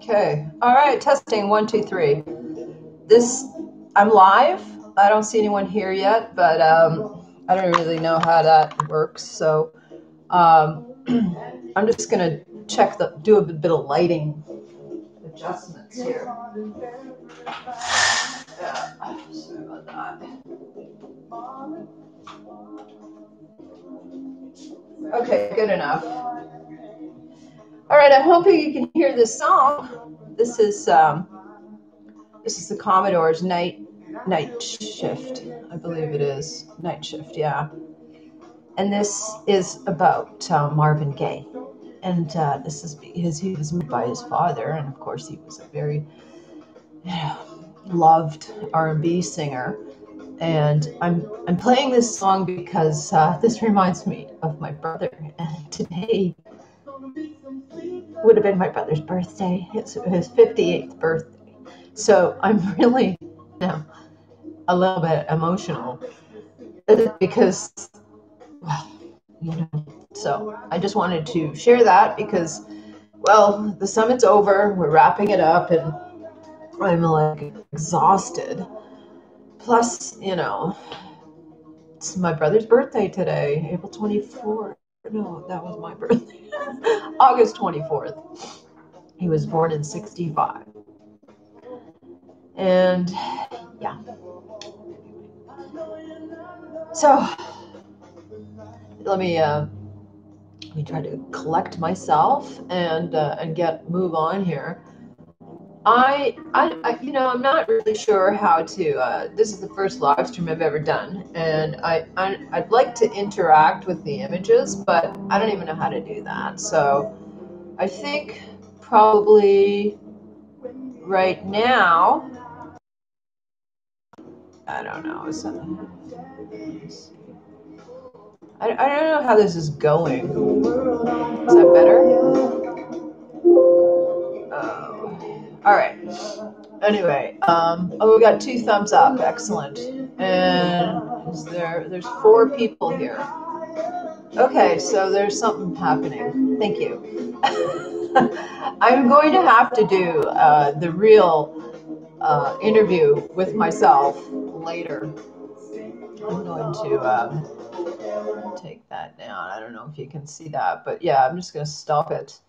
Okay. All right. Testing 1, 2, 3. I'm live. I don't see anyone here yet, but I don't really know how that works. So I'm just gonna do a bit of lighting adjustments here. Yeah. Sorry about that. Okay, good enough. All right. I'm hoping you can hear this song. This is the Commodore's Night Shift. I believe it is Night Shift. Yeah. And this is about Marvin Gaye. And this is because he was moved by his father, and of course he was a very loved R&B singer. And I'm playing this song because this reminds me of my brother. And today would have been my brother's birthday. It's his 58th birthday. So I'm really, a little bit emotional because, well, so I just wanted to share that because, well, the summit's over. We're wrapping it up, and I'm like exhausted. Plus, it's my brother's birthday today, April 24th. No, that was my birthday. August 24th. He was born in 65. And yeah. So let me try to collect myself and move on here. I'm not really sure how to. This is the first live stream I've ever done, and I'd like to interact with the images, but I don't even know how to do that. So I think probably right now, I don't know. I don't know how this is going. Is that better? All right. Anyway, we got 2 thumbs up. Excellent. And there's 4 people here. Okay, so there's something happening. Thank you. I'm going to have to do the real interview with myself later. I'm going to take that down. I don't know if you can see that, but yeah, I'm just going to stop it.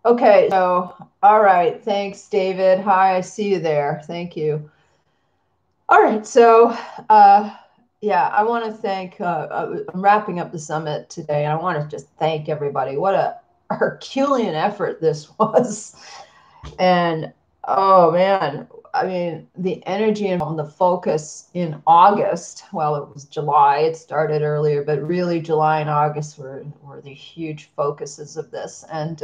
Okay, so, all right. Thanks, David. Hi, I see you there. Thank you. All right, so, yeah, I want to thank, I'm wrapping up the summit today, and I want to just thank everybody. What a Herculean effort this was. And, oh, man, I mean, the energy and the focus in August, well, it was July, it started earlier, but really July and August were the huge focuses of this. And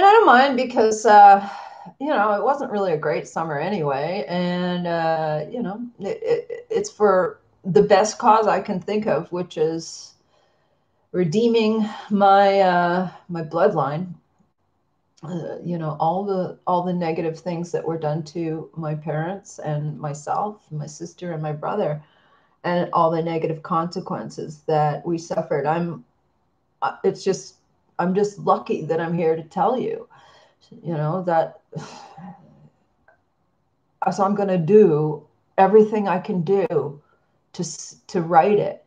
I don't mind because, it wasn't really a great summer anyway. And, it's for the best cause I can think of, which is redeeming my my bloodline. All the negative things that were done to my parents and myself, my sister and my brother, and all the negative consequences that we suffered. I'm just lucky that I'm here to tell you, that. So I'm going to do everything I can do to write it,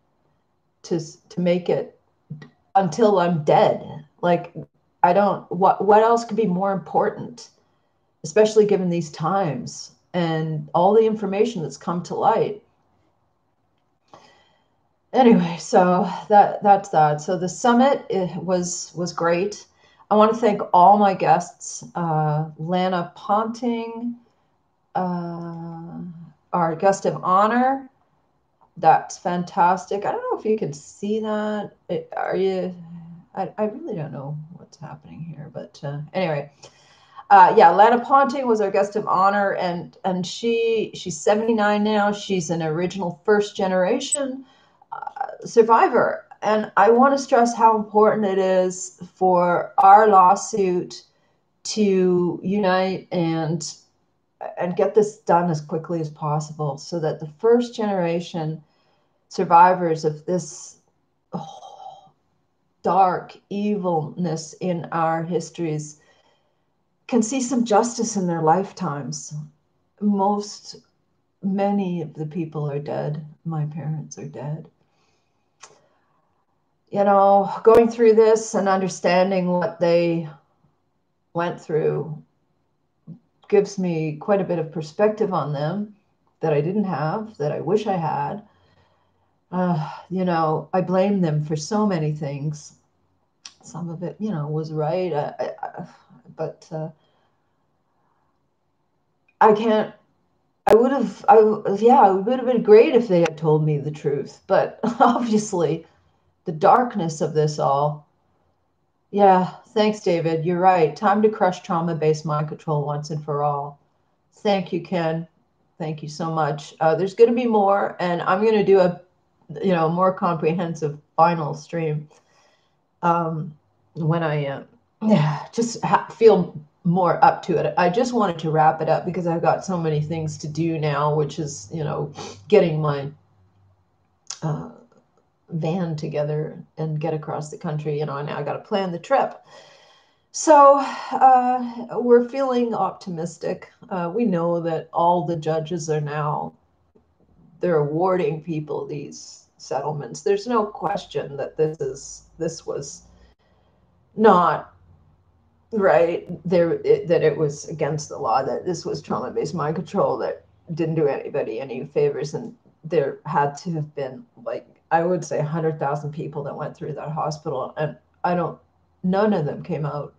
to make it until I'm dead. Like, what else could be more important, especially given these times and all the information that's come to light. Anyway, so that's that. So the summit was great. I want to thank all my guests, Lana Ponting, our guest of honor. That's fantastic. I don't know if you can see that. I really don't know what's happening here, but anyway. Yeah, Lana Ponting was our guest of honor, and she's 79 now. She's an original first generation survivor. And I want to stress how important it is for our lawsuit to unite and get this done as quickly as possible so that the first generation survivors of this dark evilness in our histories can see some justice in their lifetimes. Many of the people are dead. My parents are dead. You know, going through this and understanding what they went through gives me quite a bit of perspective on them that I didn't have, that I wish I had. You know, I blame them for so many things. Some of it, you know, was right, but I can't. It would have been great if they had told me the truth. But obviously, the darkness of this all. Yeah, thanks, David. You're right. Time to crush trauma-based mind control once and for all. Thank you, Ken. Thank you so much. There's going to be more, and I'm going to do a, more comprehensive final stream when I just feel more up to it. I just wanted to wrap it up because I've got so many things to do now, which is, getting my van together and get across the country, and now I got to plan the trip. So we're feeling optimistic. We know that all the judges are now, they're awarding people these settlements. There's no question that this was not right there, that it was against the law, that this was trauma-based mind control that didn't do anybody any favors. And there had to have been, like, I would say 100,000 people that went through that hospital, and none of them came out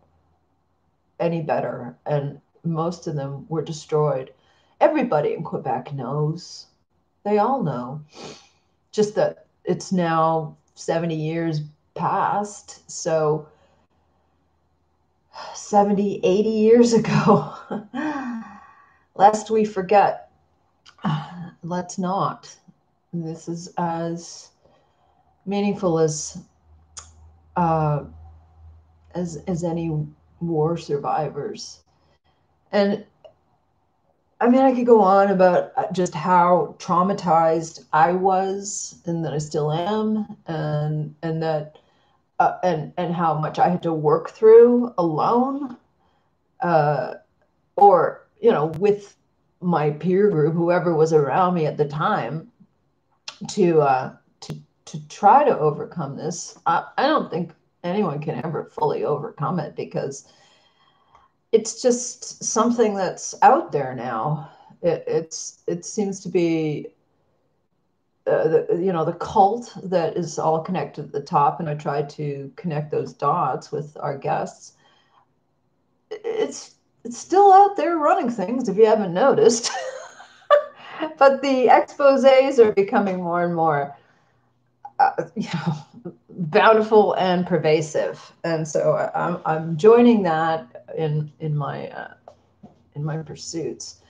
any better, and most of them were destroyed. Everybody in Quebec knows. They all know. Just that it's now 70 years past. So 70, 80 years ago, lest we forget. Let's not. This is as meaningful as any war survivors. And I mean, I could go on about just how traumatized I was, and that I still am, and that and how much I had to work through alone, or with my peer group, whoever was around me at the time, to try to overcome this. I don't think anyone can ever fully overcome it, because it's just something that's out there now. It seems to be the cult that is all connected at the top, and I tried to connect those dots with our guests. It's still out there running things, if you haven't noticed. But the exposés are becoming more and more bountiful and pervasive, and so I'm joining that in my pursuits,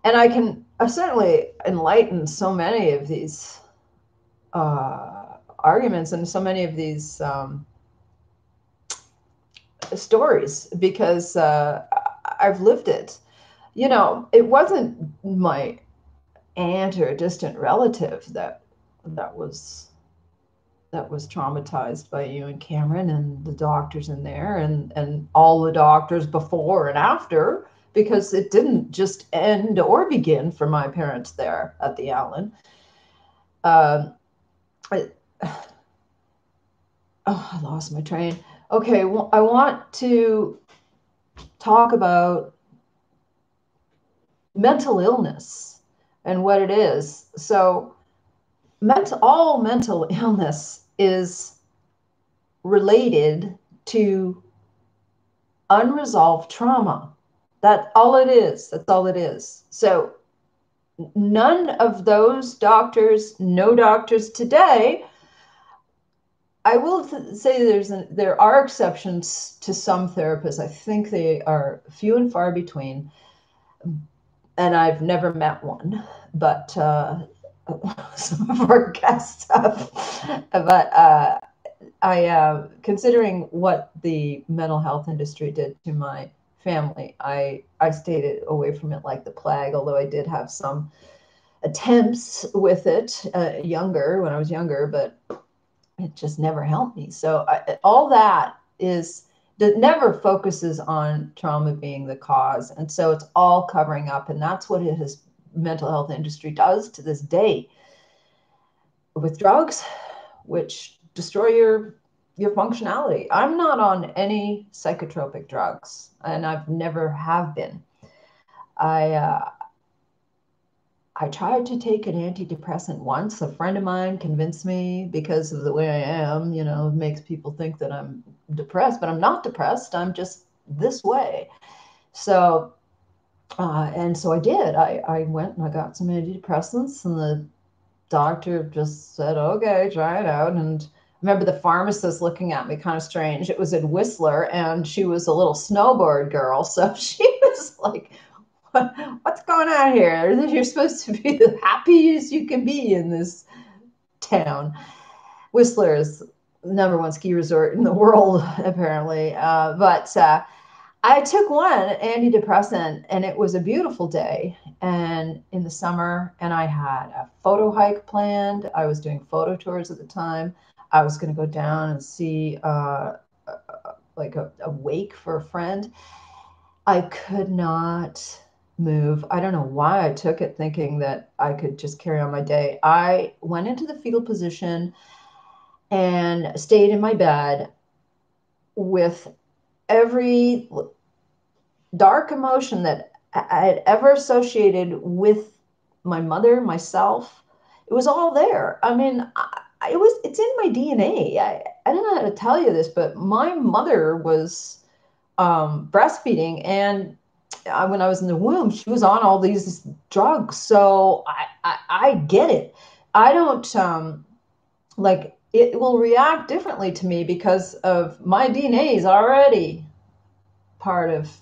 and I can certainly enlighten so many of these arguments and so many of these stories, because I've lived it. It wasn't my aunt or a distant relative that was traumatized by you and Cameron and the doctors in there, and all the doctors before and after, because it didn't just end or begin for my parents there at the Allen. I lost my train. Okay, well, I want to talk about mental illness and what it is. So all mental illness is related to unresolved trauma. That's all it is. That's all it is. So none of those doctors, no doctors today. I will say there are exceptions to some therapists. I think they are few and far between, and I've never met one, but some of our guests have. But I, considering what the mental health industry did to my family, I stayed away from it like the plague, although I did have some attempts with it when I was younger, but it just never helped me. So all that never focuses on trauma being the cause. And so it's all covering up. And that's what his mental health industry does to this day with drugs, which destroy your functionality. I'm not on any psychotropic drugs, and I've never have been. I tried to take an antidepressant once. A friend of mine convinced me because of the way I am, it makes people think that I'm depressed, but I'm not depressed. I'm just this way. So, and so I did. I went and I got some antidepressants, and the doctor just said, okay, try it out. And I remember the pharmacist looking at me kind of strange. It was in Whistler, and she was a little snowboard girl. So she was like, what's going on here? You're supposed to be the happiest you can be in this town. Whistler is the #1 ski resort in the world, apparently. But I took one antidepressant, and it was a beautiful day and in the summer, and I had a photo hike planned. I was doing photo tours at the time. I was going to go down and see like a wake for a friend. I could not move. I don't know why I took it thinking that I could just carry on my day. I went into the fetal position and stayed in my bed with every dark emotion that I had ever associated with my mother, myself. It was all there. I mean, it's in my DNA. I don't know how to tell you this, but my mother was breastfeeding, and when I was in the womb, she was on all these drugs. So I get it. I don't like it will react differently to me because of my DNA is already part of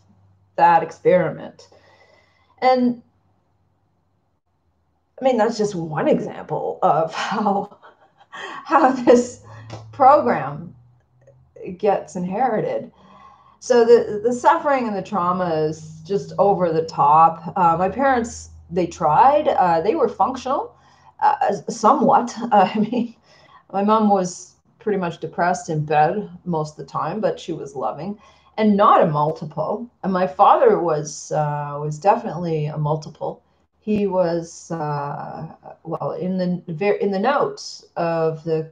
that experiment. And I mean, that's just one example of how this program gets inherited. So the suffering and the trauma is just over the top. My parents, they tried. They were functional, somewhat. I mean, my mom was pretty much depressed in bed most of the time, but she was loving and not a multiple. And my father was definitely a multiple. He was well in the notes of the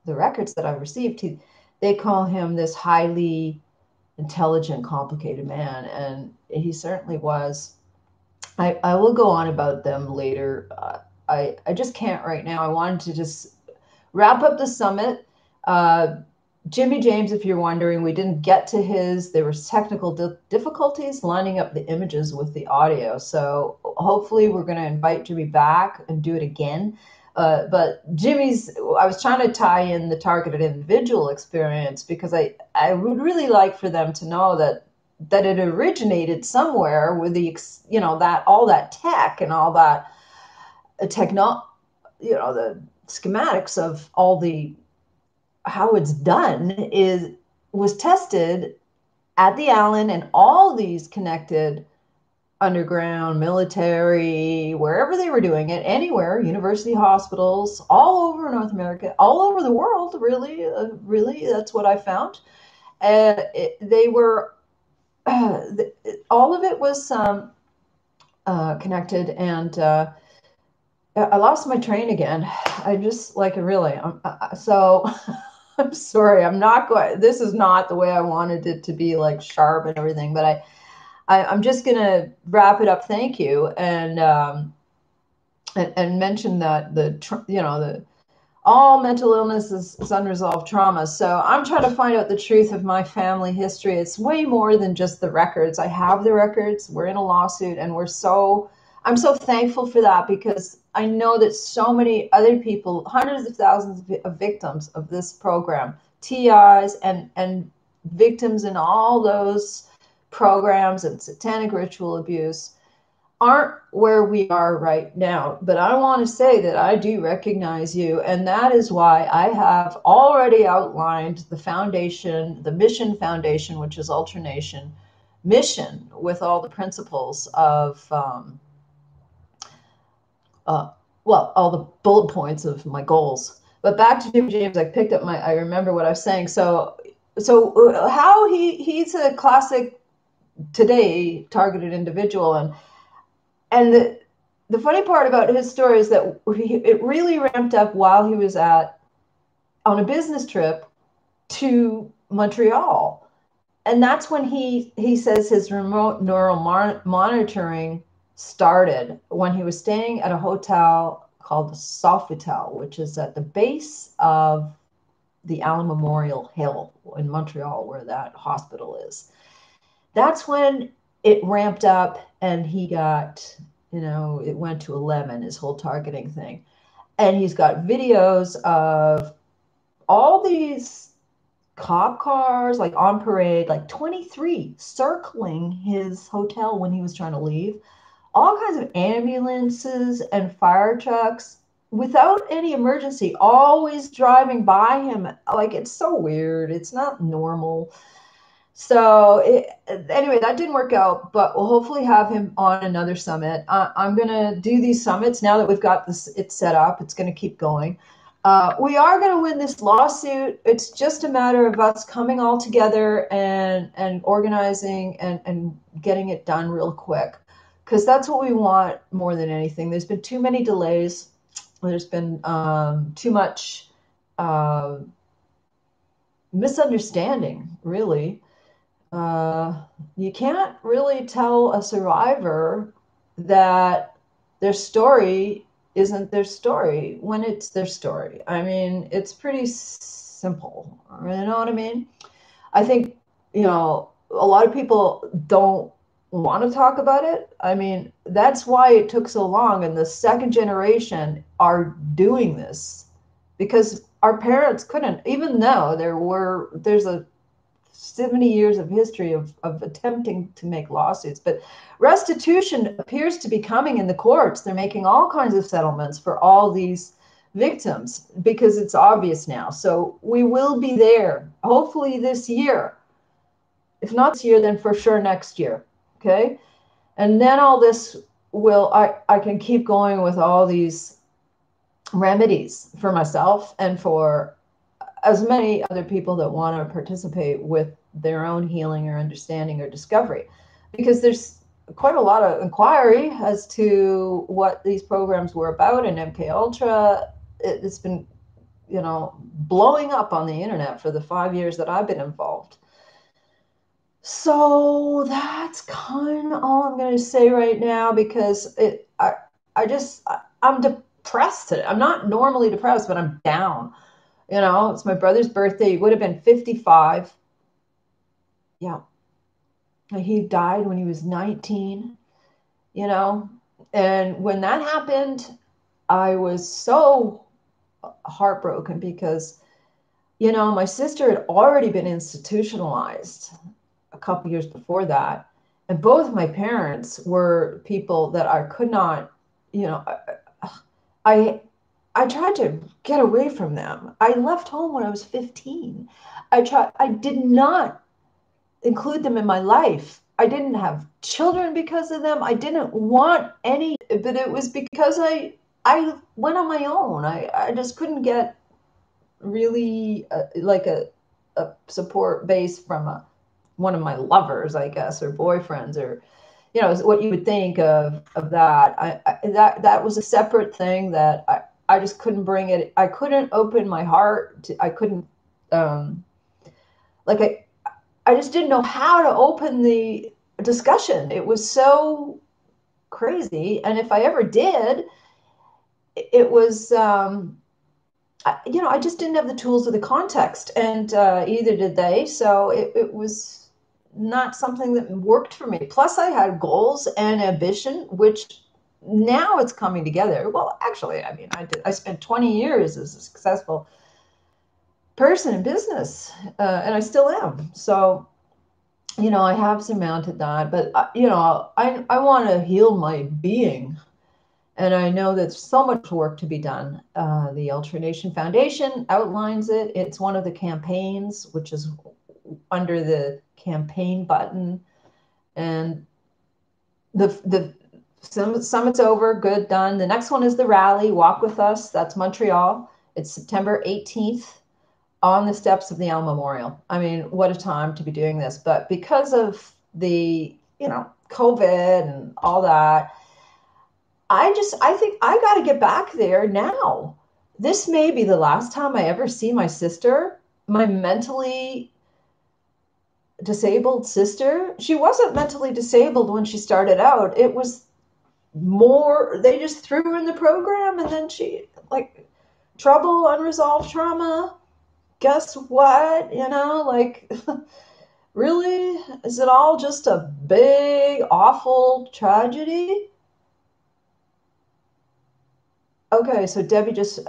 records that I've received. They call him this highly intelligent, complicated man, and he certainly was. I will go on about them later. I just can't right now. I wanted to just wrap up the summit. Jimmy James, if you're wondering, we didn't get to his. There were technical difficulties lining up the images with the audio. So hopefully we're going to invite Jimmy back and do it again. But I was trying to tie in the targeted individual experience because I would really like for them to know that it originated somewhere with that all that tech and all that the schematics of all the how it's done was tested at the Allen and all these connected underground, military, wherever they were doing it, anywhere, university hospitals, all over North America, all over the world, really, that's what I found. They were, all of it was connected, and I lost my train again. I just so I'm sorry. This is not the way I wanted it to be, like sharp and everything, but I'm just going to wrap it up. Thank you. And mention that all mental illness is unresolved trauma. So I'm trying to find out the truth of my family history. It's way more than just the records. I have the records. We're in a lawsuit, and I'm so thankful for that, because I know that so many other people, hundreds of thousands of victims of this program, TIs and victims in all those programs and satanic ritual abuse, aren't where we are right now. But I want to say that I do recognize you, and that is why I have already outlined the foundation, the mission foundation, which is Ultranation mission, with all the principles of uh, well, all the bullet points of my goals. But back to Jim James, I remember what I was saying. So how he's a classic today targeted individual, and the funny part about his story is that it really ramped up while he was on a business trip to Montreal. And that's when he says his remote neural monitoring started, when he was staying at a hotel called the Sofitel, which is at the base of the Allen Memorial Hill in Montreal, where that hospital is. That's when it ramped up, and he got, it went to 11, his whole targeting thing. And he's got videos of all these cop cars, like on parade, like 23 circling his hotel when he was trying to leave, all kinds of ambulances and fire trucks without any emergency, always driving by him. Like, it's so weird. It's not normal. So anyway, that didn't work out, but we'll hopefully have him on another summit. I'm going to do these summits now that we've got this, it's set up. It's going to keep going. We are going to win this lawsuit. It's just a matter of us coming all together and organizing and getting it done real quick, because that's what we want more than anything. There's been too many delays. There's been too much misunderstanding, really. You can't really tell a survivor that their story isn't their story when it's their story. I mean, it's pretty simple. You know what I mean? I think, a lot of people don't want to talk about it. I mean, that's why it took so long. And the second generation are doing this because our parents couldn't, even though there's a 70 years of history of attempting to make lawsuits. But restitution appears to be coming in the courts. They're making all kinds of settlements for all these victims because it's obvious now. So we will be there, hopefully this year. If not this year, then for sure next year. Okay? And then all this I can keep going with all these remedies for myself and for as many other people that want to participate with their own healing or understanding or discovery, because there's quite a lot of inquiry as to what these programs were about. And MK Ultra, it's been, blowing up on the internet for the 5 years that I've been involved. So that's kind of all I'm going to say right now, because I'm depressed today. I'm not normally depressed, but I'm down. It's my brother's birthday. He would have been 55. Yeah. He died when he was 19, And when that happened, I was so heartbroken because, my sister had already been institutionalized a couple years before that. And both my parents were people that I could not, I tried to get away from them. I left home when I was 15. I did not include them in my life. I didn't have children because of them. I didn't want any, but it was because I went on my own. I just couldn't get really like a support base from one of my lovers, I guess, or boyfriends, or what you would think of that. That was a separate thing that I just couldn't bring it. I couldn't open my heart to, I couldn't, I just didn't know how to open the discussion. It was so crazy. And if I ever did, it was, I just didn't have the tools or the context, and either did they. So it was not something that worked for me. Plus I had goals and ambition, which now it's coming together. Well, actually, I mean, I spent 20 years as a successful person in business, and I still am. So, I have surmounted that, but I want to heal my being, and I know there's so much work to be done. The Ultra Nation Foundation outlines it. It's one of the campaigns, which is under the campaign button, and the Summit's over, good, done. The next one is the rally, Walk With Us. That's Montreal. It's September 18th on the steps of the Elm Memorial. I mean, what a time to be doing this. But because of the, COVID and all that, I think I got to get back there now. This may be the last time I ever see my sister, my mentally disabled sister. She wasn't mentally disabled when she started out. It was more, they just threw her in the program, and then she, like, trouble, unresolved trauma. Guess what? Really? Is it all just a big, awful tragedy? Okay, so Debbie just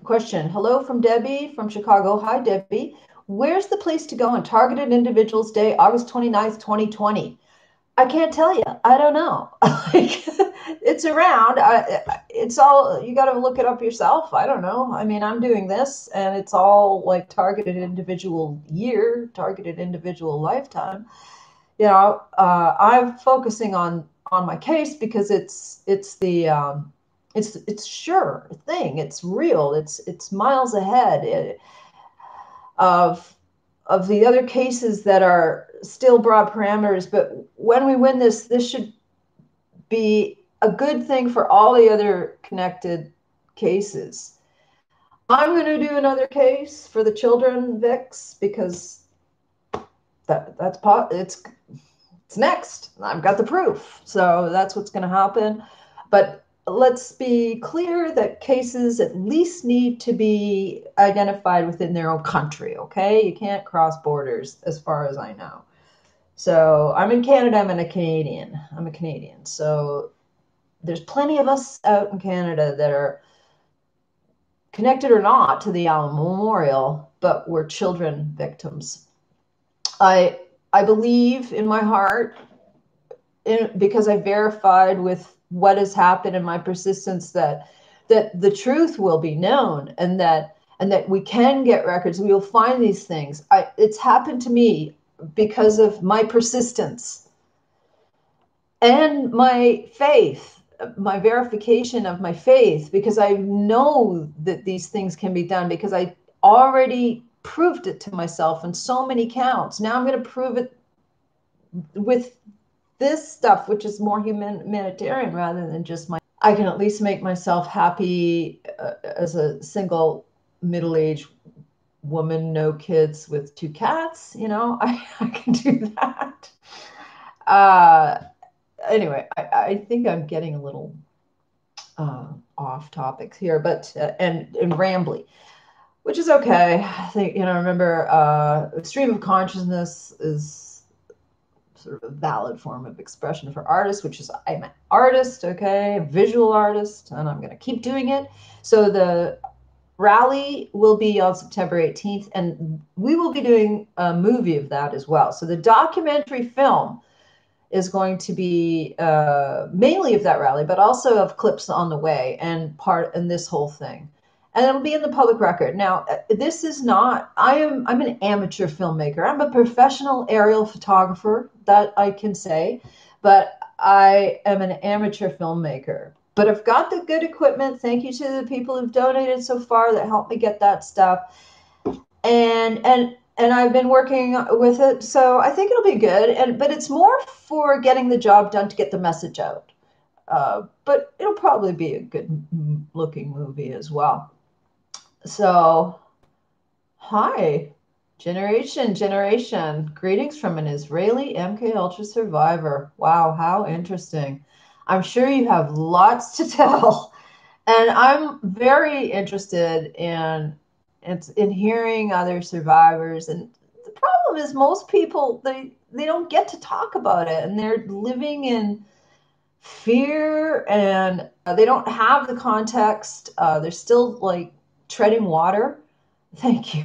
question. Hello from Debbie from Chicago. Hi, Debbie. Where's the place to go on Targeted Individuals Day, August 29th, 2020? I can't tell you. I don't know. It's around. It's all, you got to look it up yourself. I don't know. I mean, I'm doing this, and it's all like targeted individual year, targeted individual lifetime. I'm focusing on my case because it's the it's sure thing. It's real. It's miles ahead of the other cases that are still broad parameters. But when we win this should be a good thing for all the other connected cases. I'm going to do another case for the children, Vix, because it's next. I've got the proof. So that's what's going to happen. But let's be clear that cases at least need to be identified within their own country, okay? You can't cross borders as far as I know. So I'm in Canada, I'm a Canadian. So there's plenty of us out in Canada that are connected or not to the Allen Memorial, but we're children victims. I believe in my heart, because I verified with what has happened in my persistence, that the truth will be known, and that we can get records. We will find these things. It's happened to me because of my persistence and my faith, my verification of my faith, because I know that these things can be done, because I already proved it to myself in so many counts. Now I'm going to prove it with this stuff, which is more humanitarian rather than just I can at least make myself happy as a single middle-aged woman, no kids, with 2 cats. I can do that. Anyway, I think I'm getting a little off topics here, but and rambly, which is okay. I think, remember, stream of consciousness is sort of a valid form of expression for artists, which is, I'm an artist, okay, a visual artist, and I'm going to keep doing it. So the rally will be on September 18th, and we will be doing a movie of that as well. So the documentary film is going to be mainly of that rally, but also of clips on the way and this whole thing. And it'll be in the public record. Now, this is not, I'm an amateur filmmaker. I'm a professional aerial photographer, that I can say, but I am an amateur filmmaker. But I've got the good equipment. Thank you to the people who've donated so far that helped me get that stuff. And I've been working with it, so I think it'll be good. But it's more for getting the job done to get the message out. But it'll probably be a good looking movie as well. So, hi, generation. Greetings from an Israeli MK Ultra survivor. Wow, how interesting. I'm sure you have lots to tell. And I'm very interested in hearing other survivors. And the problem is most people, they don't get to talk about it, and they're living in fear, and they don't have the context. They're still like treading water. Thank you.